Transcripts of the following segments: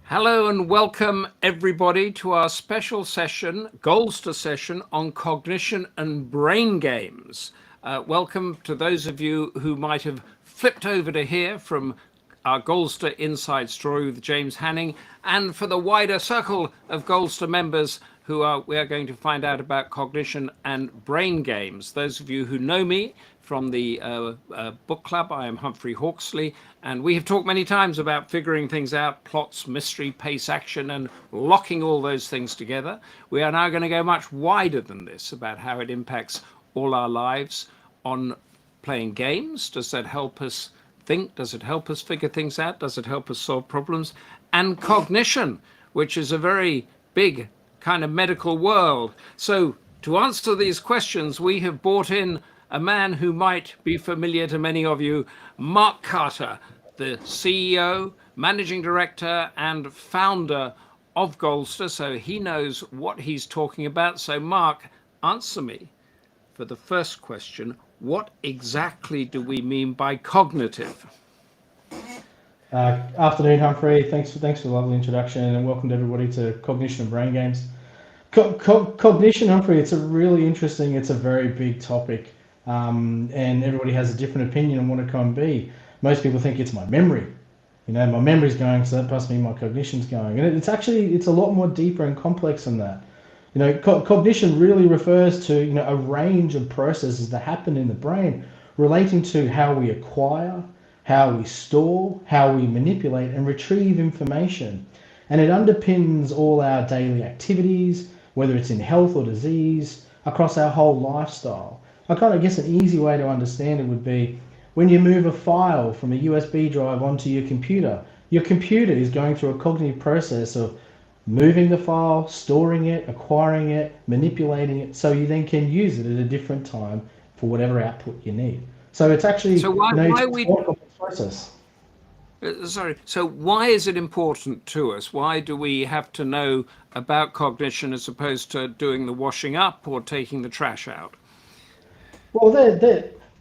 Hello and welcome everybody to our special session, Goldster session on cognition and brain games. Welcome to those of you who might have flipped over to here from our Goldster Inside Story with James Hanning, and for the wider circle of Goldster members we are going to find out about cognition and brain games. Those of you who know me from the book club, I am Humphrey Hawksley, and we have talked many times about figuring things out, plots, mystery, pace, action, and locking all those things together. We are now going to go much wider than this about how it impacts all our lives on playing games. Does that help us think? Does it help us figure things out? Does it help us solve problems? And cognition, which is a very big kind of medical world. So to answer these questions, we have brought in a man who might be familiar to many of you, Mark Carter, the CEO, managing director, and founder of Goldster. So he knows what he's talking about. So Mark, answer me for the first question. What exactly do we mean by cognitive? Afternoon, Humphrey. Thanks for the lovely introduction, and welcome to everybody to Cognition and Brain Games. Cognition, Humphrey, it's a very big topic, and everybody has a different opinion on what it can be. Most people think it's my memory. My memory's going, so that must mean my cognition's going. And it's a lot more deeper and complex than that. Cognition really refers to, a range of processes that happen in the brain relating to how we acquire, how we store, how we manipulate and retrieve information. And it underpins all our daily activities, whether it's in health or disease, across our whole lifestyle. I guess an easy way to understand it would be when you move a file from a USB drive onto your computer is going through a cognitive process of moving the file, storing it, acquiring it, manipulating it, so you then can use it at a different time for whatever output you need. So it's actually a process. Sorry. So why is it important to us? Why do we have to know about cognition as opposed to doing the washing up or taking the trash out? Well,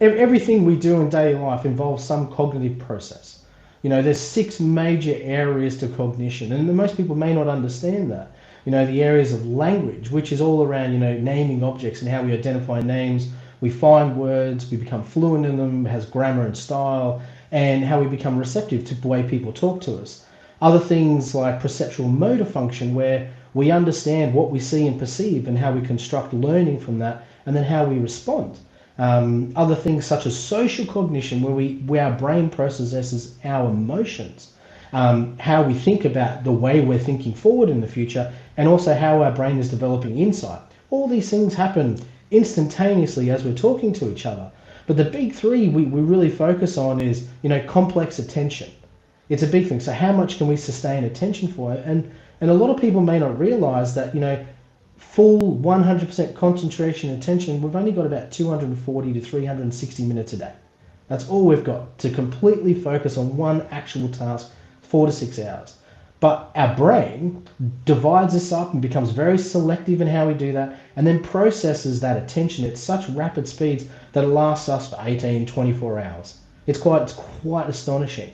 everything we do in daily life involves some cognitive process. There's 6 major areas to cognition, and most people may not understand that. The areas of language, which is all around, naming objects and how we identify names. We find words, we become fluent in them, has grammar and style, and how we become receptive to the way people talk to us. Other things like perceptual motor function, where we understand what we see and perceive and how we construct learning from that, and then how we respond. Other things such as social cognition, where our brain processes our emotions, how we think about the way we're thinking forward in the future, and also how our brain is developing insight. All these things happen instantaneously as we're talking to each other. But the big 3 we really focus on is, complex attention. It's a big thing. So how much can we sustain attention for it? And a lot of people may not realize that, full 100% concentration and attention, we've only got about 240 to 360 minutes a day. That's all we've got to completely focus on one actual task, 4 to 6 hours. But our brain divides this up and becomes very selective in how we do that, and then processes that attention at such rapid speeds that it lasts us for 18, 24 hours. It's quite astonishing.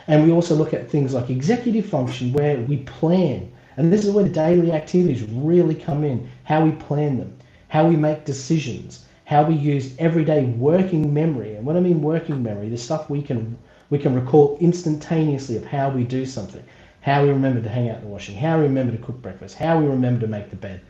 And we also look at things like executive function, where we plan. And this is where the daily activities really come in, how we plan them, how we make decisions, how we use everyday working memory. And when I mean working memory, the stuff we can recall instantaneously of how we do something, how we remember to hang out in the washing, how we remember to cook breakfast, how we remember to make the bed,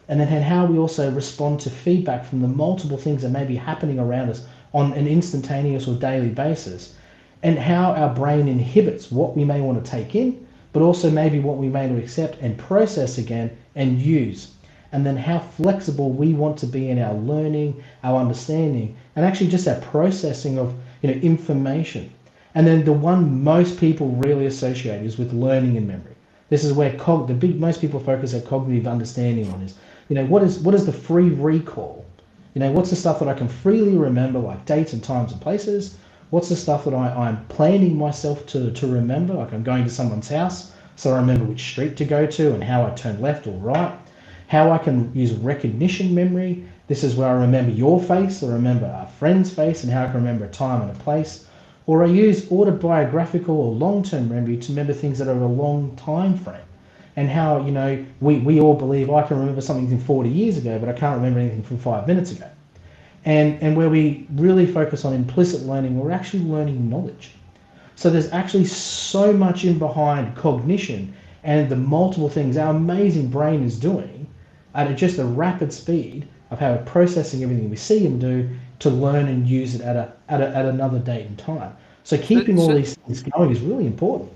and then how we also respond to feedback from the multiple things that may be happening around us on an instantaneous or daily basis, and how our brain inhibits what we may want to take in, but also maybe what we may not accept and process again and use. And then how flexible we want to be in our learning, our understanding, and actually just our processing of information. And then the one most people really associate is with learning and memory. This is where most people focus their cognitive understanding on is, what is the free recall? What's the stuff that I can freely remember, like dates and times and places? What's the stuff that I'm planning myself to remember, like I'm going to someone's house, so I remember which street to go to and how I turn left or right? How I can use recognition memory. This is where I remember your face, or remember a friend's face, and how I can remember a time and a place. Or I use autobiographical or long-term memory to remember things that are a long time frame. And how, we all believe I can remember something from 40 years ago, but I can't remember anything from 5 minutes ago. And where we really focus on implicit learning, we're actually learning knowledge. So there's actually so much in behind cognition and the multiple things our amazing brain is doing at just a rapid speed of how we're processing everything we see and do to learn and use it at another date and time. So keeping all these things going is really important.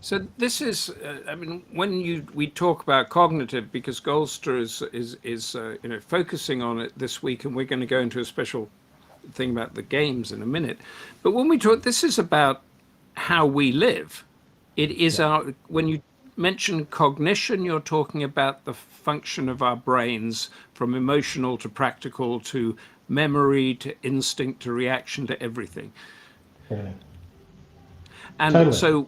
So this is, when we talk about cognitive, because Goldster is focusing on it this week, and we're going to go into a special thing about the games in a minute. But when we talk, this is about how we live. It is when you mention cognition, you're talking about the function of our brains, from emotional to practical to memory to instinct to reaction to everything. Yeah. And Totally. so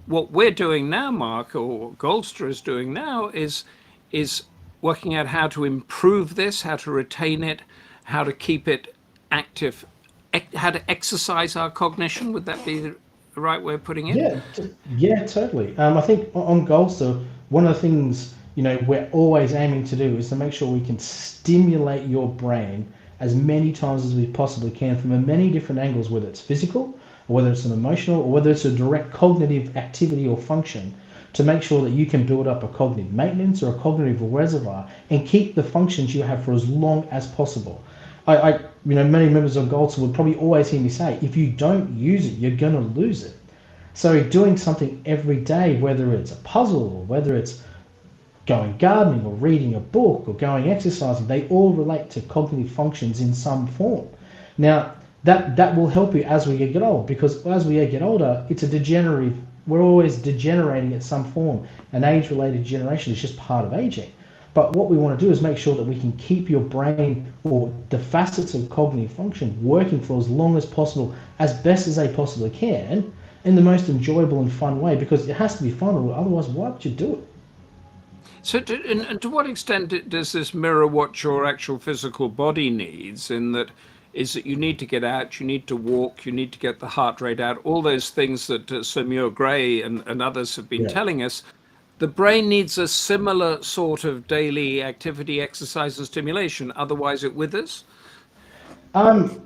what we're doing now, Mark, or Goldster is doing now, is working out how to improve this, how to retain it, how to keep it active, how to exercise our cognition. Would that be the right way of putting it? Yeah, totally. I think on Goldster, one of the things we're always aiming to do is to make sure we can stimulate your brain as many times as we possibly can from many different angles, whether it's physical, or whether it's an emotional, or whether it's a direct cognitive activity or function, to make sure that you can build up a cognitive maintenance or a cognitive reservoir and keep the functions you have for as long as possible. Many members of Goldster would probably always hear me say, if you don't use it, you're going to lose it. So doing something every day, whether it's a puzzle or whether it's going gardening or reading a book or going exercising, they all relate to cognitive functions in some form. Now, that will help you as we get old, because as we get older, it's a degenerative, we're always degenerating at some form. An age-related degeneration is just part of aging. But what we want to do is make sure that we can keep your brain or the facets of cognitive function working for as long as possible, as best as they possibly can, in the most enjoyable and fun way, because it has to be fun, or otherwise why would you do it? So to what extent does this mirror what your actual physical body needs, in that is that you need to get out, you need to walk, you need to get the heart rate out, all those things that Sir Muir Gray and others have been telling us. The brain needs a similar sort of daily activity, exercise, and stimulation. Otherwise, it withers. I don't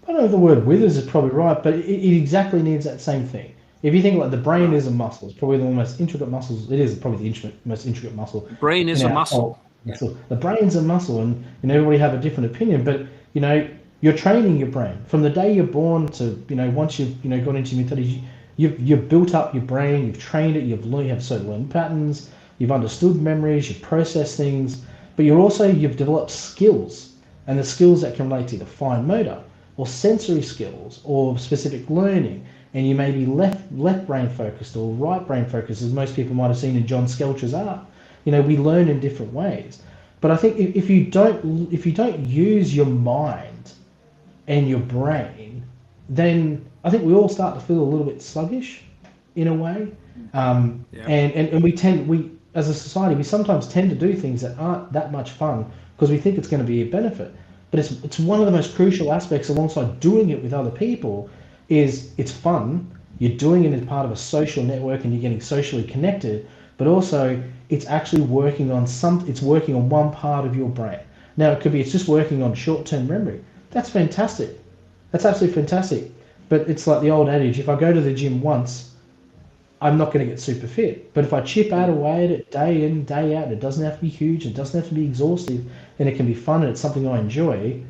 know if the word withers is probably right, but it exactly needs that same thing. If you think like the brain is a muscle, it's probably the most intricate muscles. It is probably the most intricate muscle. Brain is a muscle. So the brain's a muscle, and everybody have a different opinion. But you're training your brain from the day you're born to once you've gone into your mid-30s. You've built up your brain, you've trained it, you've certain learning patterns, you've understood memories, you've processed things, but you've developed skills, and the skills that can relate to either fine motor or sensory skills or specific learning. And you may be left brain focused or right brain focused, as most people might have seen in John Skelcher's art. We learn in different ways. But I think if you don't use your mind and your brain, then I think we all start to feel a little bit sluggish in a way. And we as a society, we sometimes tend to do things that aren't that much fun because we think it's going to be a benefit. But it's one of the most crucial aspects, alongside doing it with other people, is it's fun. You're doing it as part of a social network and you're getting socially connected, but also it's actually working on one part of your brain. Now it could be it's just working on short-term memory. That's fantastic. That's absolutely fantastic. But it's like the old adage, if I go to the gym once, I'm not going to get super fit. But if I chip out away at it day in, day out, it doesn't have to be huge, it doesn't have to be exhaustive, and it can be fun and it's something I enjoy,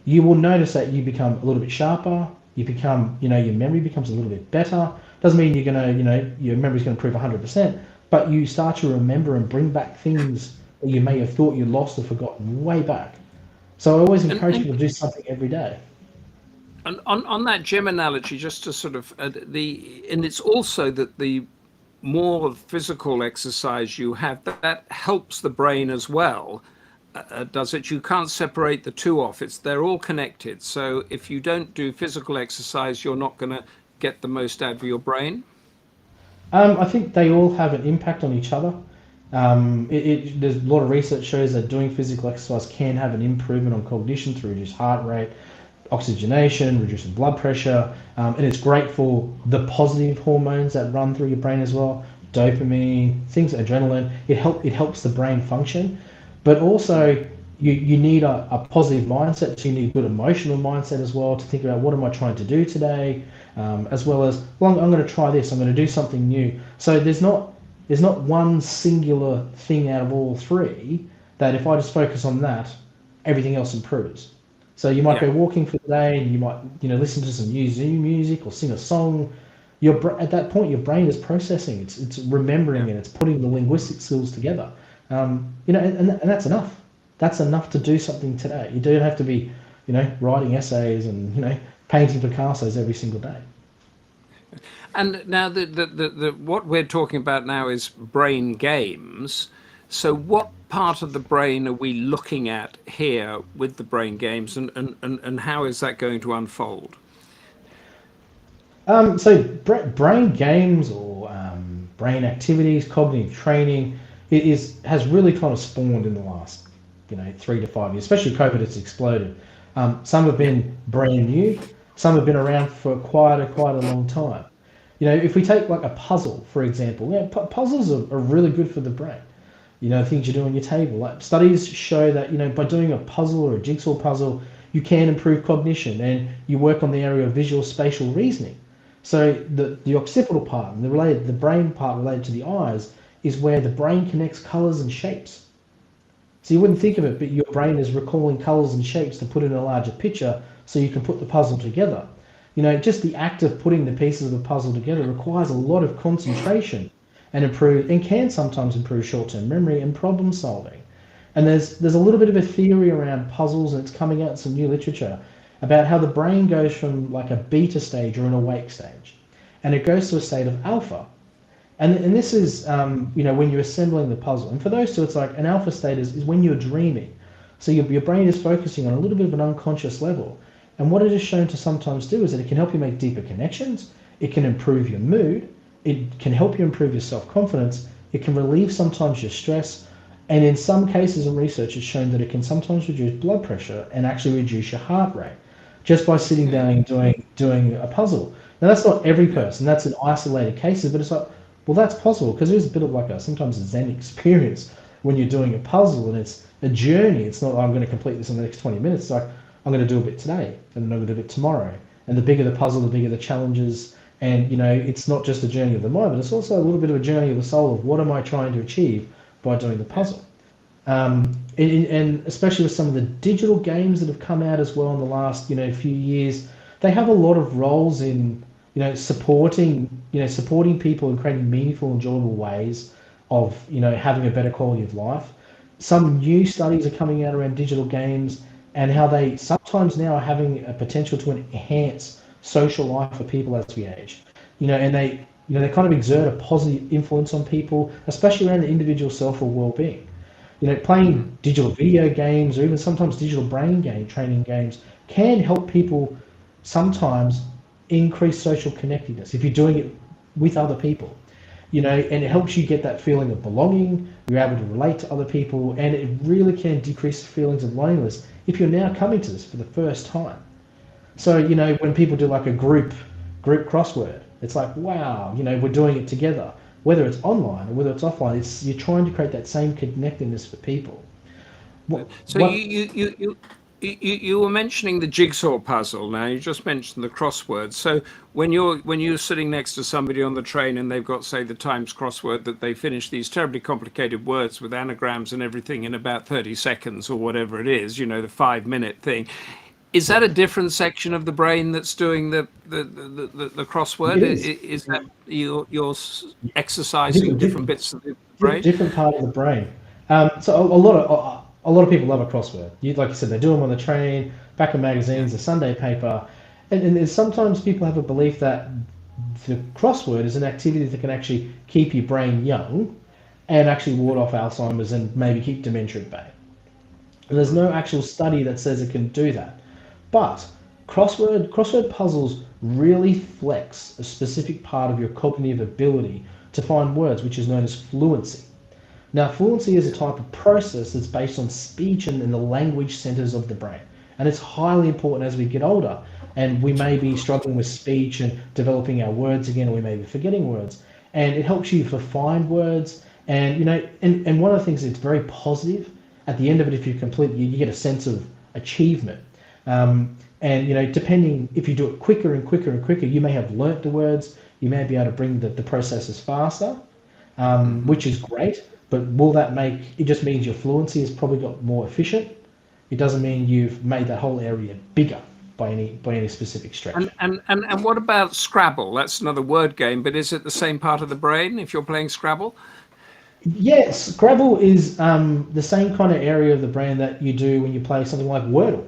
you will notice that you become a little bit sharper, you become, your memory becomes a little bit better. Doesn't mean you're going to, your memory's going to improve 100%, but you start to remember and bring back things that you may have thought you lost or forgotten way back. So I always encourage people to do something every day. And on that gym analogy, just to sort of and it's also that the more physical exercise you have, that helps the brain as well. Does it? You can't separate the two off. They're all connected. So if you don't do physical exercise, you're not going to get the most out of your brain. I think they all have an impact on each other. There's a lot of research shows that doing physical exercise can have an improvement on cognition through reduced heart rate, oxygenation, reducing blood pressure, and it's great for the positive hormones that run through your brain as well, dopamine, things, adrenaline. It helps the brain function, but also you need a positive mindset. So you need a good emotional mindset as well to think about what am I trying to do today, as well as, well, I'm going to try this. I'm going to do something new. So there's not one singular thing out of all three that if I just focus on that, everything else improves. So you might Yeah. go walking for the day, and you might listen to some new Zoom music or sing a song. At that point, your brain is processing. It's remembering, and it's putting the linguistic skills together. And that's enough. That's enough to do something today. You don't have to be, writing essays and painting Picasso's every single day. And now what we're talking about now is brain games. So what part of the brain are we looking at here with the brain games, and how is that going to unfold? So brain games or brain activities, cognitive training, has really kind of spawned in the last 3 to 5 years. Especially COVID, it's exploded. Some have been brand new, some have been around for quite a long time. If we take like a puzzle, for example, puzzles are really good for the brain. Things you do on your table. Like studies show that, by doing a puzzle or a jigsaw puzzle, you can improve cognition, and you work on the area of visual spatial reasoning. So the occipital part, and the brain part related to the eyes, is where the brain connects colors and shapes. So you wouldn't think of it, but your brain is recalling colors and shapes to put in a larger picture so you can put the puzzle together. Just the act of putting the pieces of the puzzle together requires a lot of concentration and can sometimes improve short-term memory and problem solving. And there's a little bit of a theory around puzzles, and it's coming out in some new literature about how the brain goes from like a beta stage or an awake stage, and it goes to a state of alpha. And this is, when you're assembling the puzzle. And for those two, it's like an alpha state is when you're dreaming. So your brain is focusing on a little bit of an unconscious level. And what it is shown to sometimes do is that it can help you make deeper connections. It can improve your mood. It can help you improve your self-confidence. It can relieve sometimes your stress. And in some cases in research, it's shown that it can sometimes reduce blood pressure and actually reduce your heart rate just by sitting down and doing a puzzle. Now, that's not every person. That's in isolated cases, but it's like, well, that's possible because there's a bit of like sometimes a Zen experience when you're doing a puzzle, and it's a journey. It's not, I'm going to complete this in the next 20 minutes. It's like, I'm going to do a bit today, and then I'm going to do it tomorrow. And the bigger the puzzle, the bigger the challenges. And, it's not just a journey of the mind, but it's also a little bit of a journey of the soul of what am I trying to achieve by doing the puzzle. And especially with some of the digital games that have come out as well in the last, few years, they have a lot of roles in, supporting people and creating meaningful, enjoyable ways of, having a better quality of life. Some new studies are coming out around digital games and how they sometimes now are having a potential to enhance social life for people as we age. And they kind of exert a positive influence on people, especially around the individual self or well-being. Playing digital video games or even sometimes digital brain game training games can help people sometimes increase social connectedness if you're doing it with other people, and it helps you get that feeling of belonging. You're able to relate to other people, and it really can decrease feelings of loneliness if you're now coming to this for the first time. So, when people do like a group crossword, it's like, wow, we're doing it together. Whether it's online or whether it's offline, you're trying to create that same connectedness for people. So you were mentioning the jigsaw puzzle. Now you just mentioned the crossword. So when you're sitting next to somebody on the train and they've got, say, the Times crossword that they finish these terribly complicated words with anagrams and everything in about 30 seconds or whatever it is, the 5-minute thing. Is that a different section of the brain that's doing the crossword? Is that you're exercising different bits of the brain? Different part of the brain. So a lot of people love a crossword. Like you said, they do them on the train, back in magazines, the Sunday paper, and sometimes people have a belief that the crossword is an activity that can actually keep your brain young and actually ward off Alzheimer's and maybe keep dementia at bay. And there's no actual study that says it can do that. But crossword puzzles really flex a specific part of your cognitive ability to find words, which is known as fluency. Now, fluency is a type of process that's based on speech and the language centers of the brain. And it's highly important as we get older, and we may be struggling with speech and developing our words again, or we may be forgetting words. And it helps you to find words. And, you know, and one of the things that's very positive, at the end of it, if you complete, you get a sense of achievement. And, you know, depending, if you do it quicker and quicker and quicker, you may have learnt the words, you may be able to bring the processes faster, which is great. But will that make, it just means your fluency has probably got more efficient. It doesn't mean you've made that whole area bigger by any specific stretch. And what about Scrabble? That's another word game, but is it the same part of the brain if you're playing Scrabble? Yes, Scrabble is the same kind of area of the brain that you do when you play something like Wordle.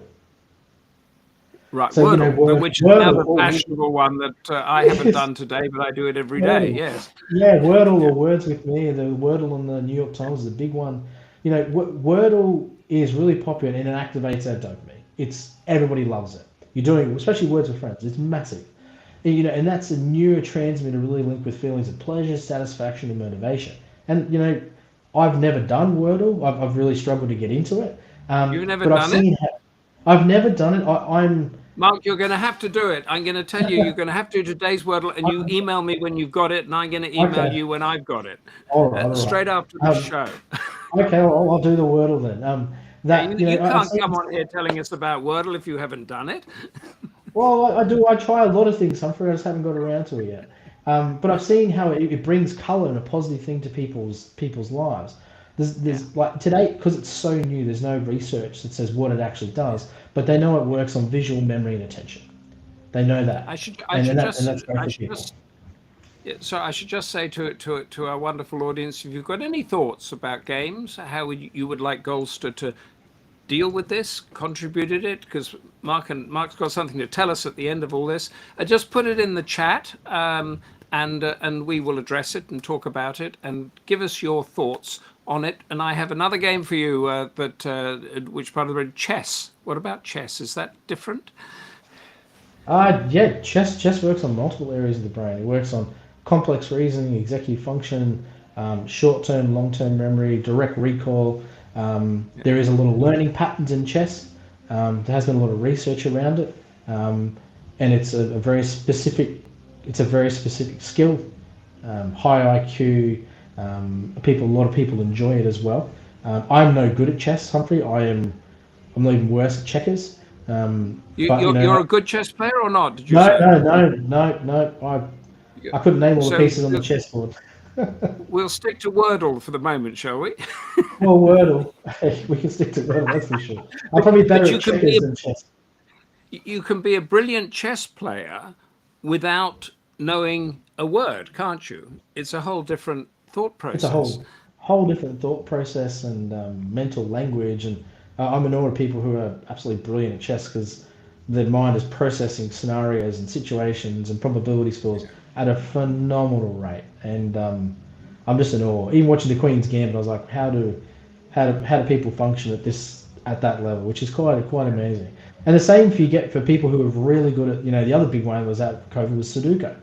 Right, So, Wordle, you know, which is another fashionable one that I haven't done today, but I do it every day. Yes. Yeah, Wordle or Words with Me, the Wordle on the New York Times is a big one. You know, Wordle is really popular and it activates our dopamine. Everybody loves it. You're doing, especially Words with Friends. It's massive. You know, and that's a neurotransmitter really linked with feelings of pleasure, satisfaction, and motivation. And you know, I've never done Wordle. I've really struggled to get into it. You've never but done it? I've never done it. I'm Mark, you're going to have to do it. I'm going to tell you, you're going to have to do today's Wordle, and you email me when you've got it, and I'm going to email you when I've got it. All right. Straight after the show. Okay, I'll do the Wordle then. You can't come on here telling us about Wordle if you haven't done it. Well, I do. I try a lot of things, Humphrey. I just haven't got around to it yet. But I've seen how it brings colour and a positive thing to people's lives. There's like today, because it's so new, there's no research that says what it actually does, but they know it works on visual memory and attention. They know that. I should just say to our wonderful audience, if you've got any thoughts about games, how you would like Goldster to deal with this, contributed it, because Mark's got something to tell us at the end of all this. Just put it in the chat, and we will address it and talk about it and give us your thoughts on it. And I have another game for you, which part of the brain? Chess. What about chess? Is that different? Yeah, chess works on multiple areas of the brain. It works on complex reasoning, executive function, short-term, long-term memory, direct recall. There is a lot of learning patterns in chess. There has been a lot of research around it, and it's a very specific skill. High IQ. A lot of people enjoy it as well. I'm no good at chess, Humphrey. I'm even worse at checkers. You're a good chess player or not? Did you No. I couldn't name all the pieces on the chessboard. We'll stick to Wordle for the moment, shall we? Well, Wordle. We can stick to Wordle, that's for sure. I'm probably better at checkers than chess. You can be a brilliant chess player without knowing a word, can't you? It's a whole different thought process. It's a whole different thought process and mental language. And I'm in awe of people who are absolutely brilliant at chess because their mind is processing scenarios and situations and probability scores at a phenomenal rate. And I'm just in awe. Even watching the Queen's Gambit, I was like, how do people function at that level, which is quite amazing. And the same for people who are really good at, the other big one was out COVID was Sudoku.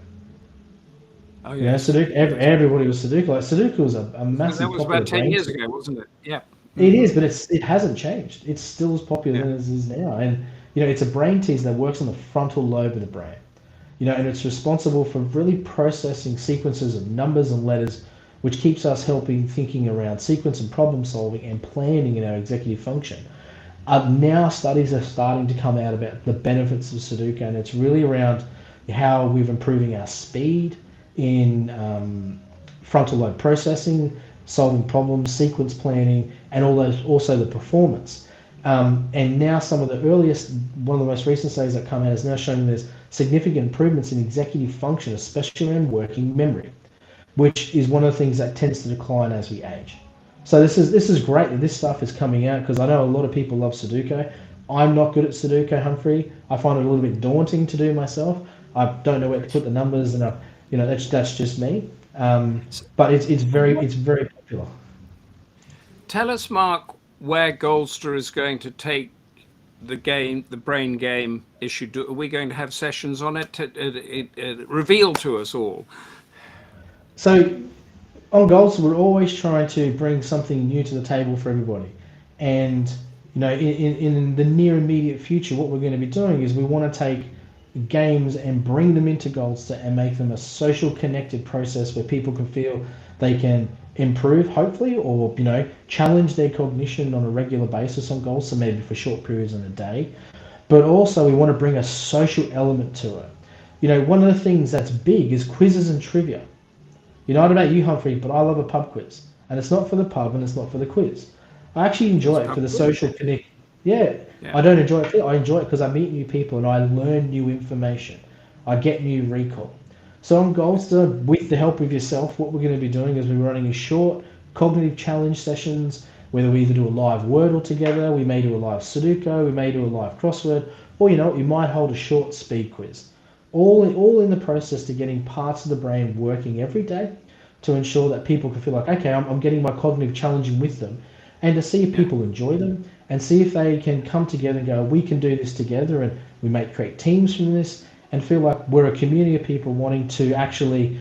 Oh yeah, Sudoku. Everybody was Sudoku. Like Sudoku was a massive. That was about 10 years ago, wasn't it? Yeah. It is, but it hasn't changed. It's still as popular as it is now, and it's a brain tease that works on the frontal lobe of the brain. And it's responsible for really processing sequences of numbers and letters, which keeps us thinking around sequence and problem solving and planning in our executive function. Now studies are starting to come out about the benefits of Sudoku, and it's really around how we're improving our speed in frontal lobe processing, solving problems, sequence planning, and also the performance. And now one of the most recent studies that come out is now showing there's significant improvements in executive function, especially around working memory, which is one of the things that tends to decline as we age. So this is great that this stuff is coming out, because I know a lot of people love Sudoku. I'm not good at Sudoku, Humphrey. I find it a little bit daunting to do myself. I don't know where to put the numbers, and that's just me. But it's very popular. Tell us, Mark, where Goldster is going to take the brain game issue. Are we going to have sessions on it? Reveal to us all. So on Goldster, we're always trying to bring something new to the table for everybody. And In the near immediate future, what we're going to be doing is we want to take games and bring them into Goldster and make them a social connected process where people can feel they can improve, hopefully, or challenge their cognition on a regular basis on Goldster, maybe for short periods in a day. But also we want to bring a social element to it. One of the things that's big is quizzes and trivia. I don't know about you, Humphrey, but I love a pub quiz. And it's not for the pub and it's not for the quiz. I actually enjoy it for the social connect. Yeah, I don't enjoy it. I enjoy it because I meet new people and I learn new information. I get new recall. So on Goldster, with the help of yourself, what we're going to be doing is we're running a short cognitive challenge sessions, whether we either do a live Wordle together, we may do a live Sudoku, we may do a live crossword, or we might hold a short speed quiz. All in the process to getting parts of the brain working every day to ensure that people can feel like, okay, I'm getting my cognitive challenging with them, and to see if people enjoy them and see if they can come together and go, we can do this together, and we may create teams from this and feel like we're a community of people wanting to actually,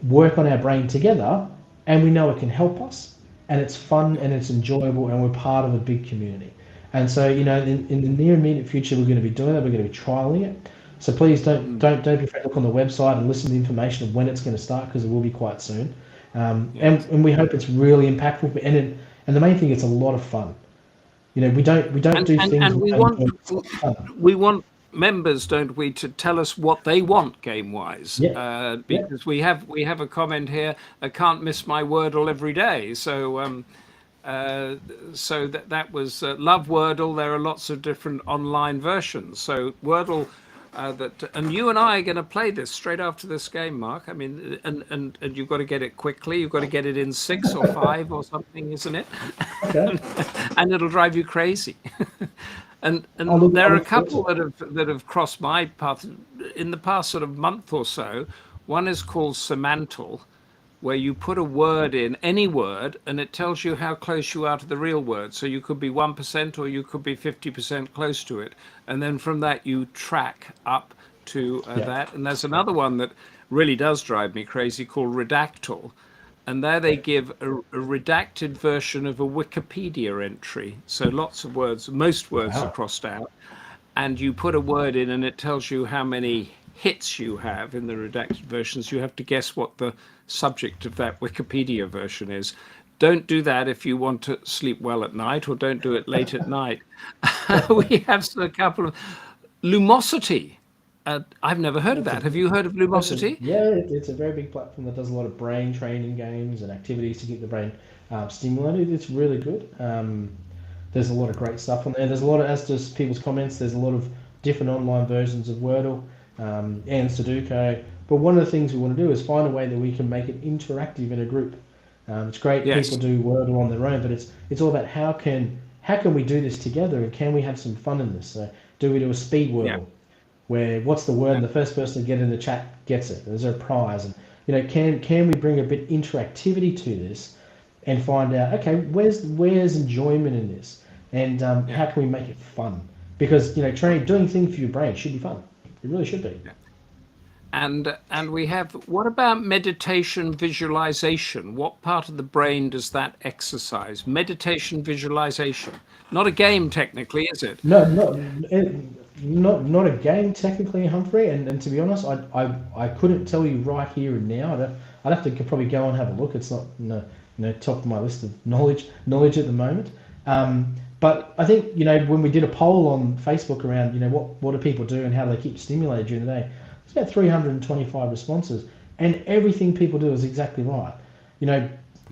work on our brain together, and we know it can help us, and it's fun and it's enjoyable, and we're part of a big community. And so, in the near immediate future, we're going to be doing that. We're going to be trialing it. So please don't be afraid to look on the website and listen to the information of when it's going to start, because it will be quite soon. And we hope it's really impactful. And the main thing, it's a lot of fun. We don't do things. And we want members, don't we, to tell us what they want game wise? Because we have a comment here. I can't miss my Wordle every day. So that was love Wordle. There are lots of different online versions. So Wordle. And you and I are going to play this straight after this game, Mark. I mean, and you've got to get it quickly. You've got to get it in 6 or 5 or something, isn't it? Okay. And it'll drive you crazy. And there are a couple that have crossed my path in the past sort of month or so. One is called Semantle, where you put a word in, any word, and it tells you how close you are to the real word. So you could be 1% or you could be 50% close to it. And then from that, you track up to that. And there's another one that really does drive me crazy called Redactal. And there they give a redacted version of a Wikipedia entry. So lots of words, most words are crossed out. And you put a word in and it tells you how many hits you have in the redacted versions. You have to guess what the subject of that Wikipedia version is. Don't do that if you want to sleep well at night, or don't do it late at night. We have a couple of Lumosity. I've never heard of that. Have you heard of Lumosity? It's a very big platform that does a lot of brain training games and activities to get the brain stimulated. It's really good. There's a lot of great stuff on there. There's a lot of, as to people's comments, there's a lot of different online versions of Wordle and Sudoku. But one of the things we want to do is find a way that we can make it interactive in a group. It's great people do Wordle on their own, but it's all about how can we do this together, and can we have some fun in this? So do we do a speed Wordle where what's the word and the first person to get in the chat gets it? Is there a prize? And can we bring a bit interactivity to this and find out, okay, where's enjoyment in this, and how can we make it fun? Because doing things for your brain should be fun. It really should be. And we have, what about meditation visualization? What part of the brain does that exercise? Meditation visualization. Not a game technically, is it? No, not a game technically, Humphrey. And to be honest, I couldn't tell you right here and now. I'd have to probably go and have a look. It's not top of my list of knowledge at the moment. But I think when we did a poll on Facebook around what do people do and how do they keep stimulated during the day, it's about 325 responses, and everything people do is exactly right.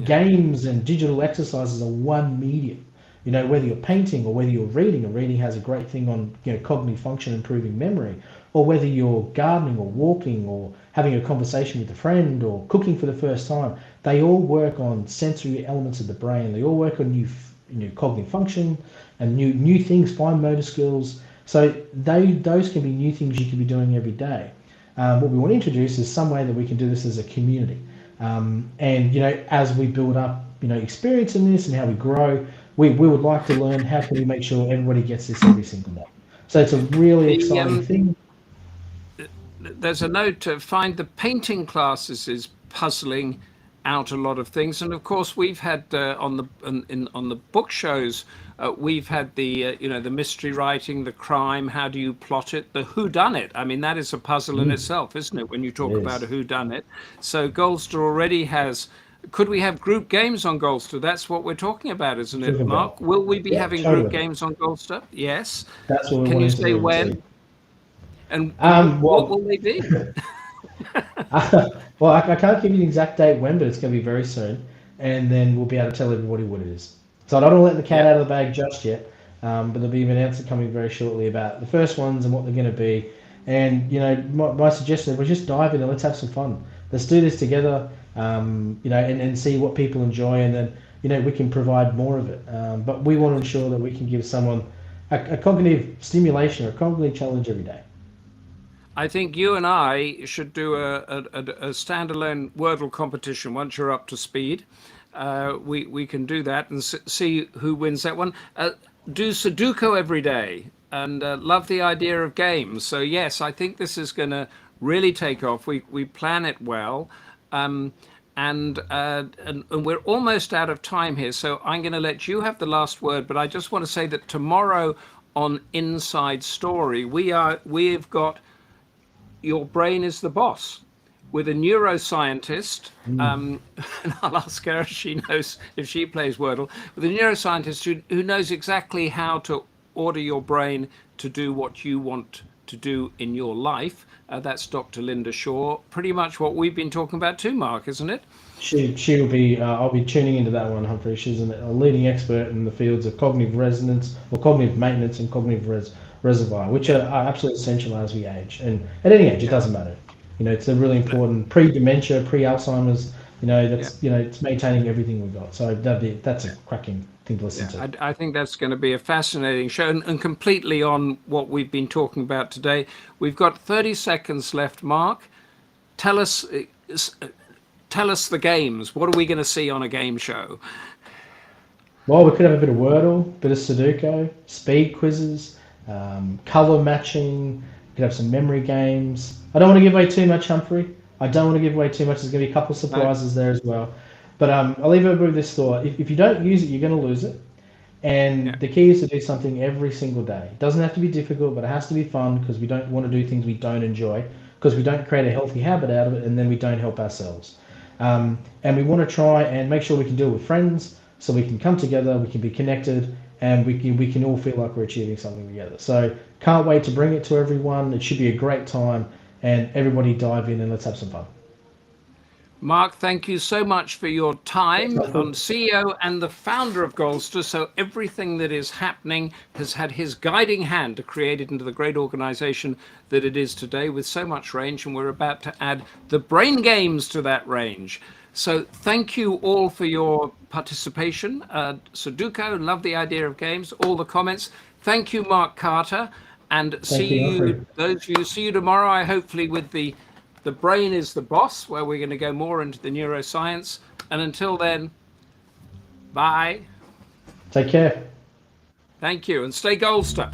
Games and digital exercises are one medium. Whether you're painting or whether you're reading, and reading has a great thing on cognitive function, improving memory, or whether you're gardening or walking or having a conversation with a friend or cooking for the first time, they all work on sensory elements of the brain. They all work on new cognitive function and new things, fine motor skills. So those can be new things you can be doing every day. What we want to introduce is some way that we can do this as a community. And as we build up experience in this and how we grow, we would like to learn how can we make sure everybody gets this every single day. So it's a really exciting thing. There's a note to find the painting classes is puzzling. out a lot of things. And of course, we've had on the book shows, we've had the the mystery writing, the crime. How do you plot it? The who done it. I mean, that is a puzzle in itself, isn't it? When you talk about a who done it. So Goldster already has. Could we have group games on Goldster? That's what we're talking about, isn't it, Mark? Will we be having group games on Goldster? Yes. That's what we Can you want to say do. when? And what will they be? Well, I can't give you an exact date when, but it's going to be very soon, and then we'll be able to tell everybody what it is. So I don't want to let the cat out of the bag just yet, but there'll be an announcement coming very shortly about the first ones and what they're going to be. And my suggestion was just dive in and let's have some fun. Let's do this together, and see what people enjoy, and then we can provide more of it. But we want to ensure that we can give someone a cognitive stimulation or a cognitive challenge every day. I think you and I should do a standalone Wordle competition once you're up to speed. We can do that and see who wins that one. Do Sudoku every day, and love the idea of games. So yes, I think this is going to really take off. We plan it well, and we're almost out of time here. So I'm going to let you have the last word. But I just want to say that tomorrow on Inside Story, we've got Your Brain is the Boss with a neuroscientist. And I'll ask her if she plays Wordle, with a neuroscientist who knows exactly how to order your brain to do what you want to do in your life. That's Dr. Linda Shaw. Pretty much what we've been talking about too, Mark, isn't it? She'll be. I'll be tuning into that one, Humphrey. She's a leading expert in the fields of cognitive resonance, or cognitive maintenance, and cognitive reservoir, which are absolutely essential as we age. And at any age, it doesn't matter. It's a really important pre-dementia, pre-Alzheimer's. It's maintaining everything we've got. So that's a cracking thing to listen to. I think that's going to be a fascinating show, and completely on what we've been talking about today. We've got 30 seconds left, Mark. Tell us the games. What are we going to see on a game show? Well, we could have a bit of Wordle, a bit of Sudoku, speed quizzes, color matching. We could have some memory games. I don't want to give away too much, Humphrey. I don't want to give away too much. There's going to be a couple of surprises there as well. But I'll leave everybody with this thought. If you don't use it, you're going to lose it. And the key is to do something every single day. It doesn't have to be difficult, but it has to be fun, because we don't want to do things we don't enjoy, because we don't create a healthy habit out of it, and then we don't help ourselves. And we want to try and make sure we can do it with friends, so we can come together, we can be connected, and we can all feel like we're achieving something together. So can't wait to bring it to everyone. It should be a great time, and everybody dive in and let's have some fun. Mark, thank you so much for your time. I'm CEO and the founder of Goldster, so everything that is happening has had his guiding hand to create it into the great organization that it is today, with so much range, and we're about to add the brain games to that range. So thank you all for your participation. Sudoku, love the idea of games, all the comments. Thank you, Mark Carter, and see you tomorrow, I hopefully with the Brain is the Boss, where we're going to go more into the neuroscience. And until then, bye. Take care. Thank you, and stay Goldster.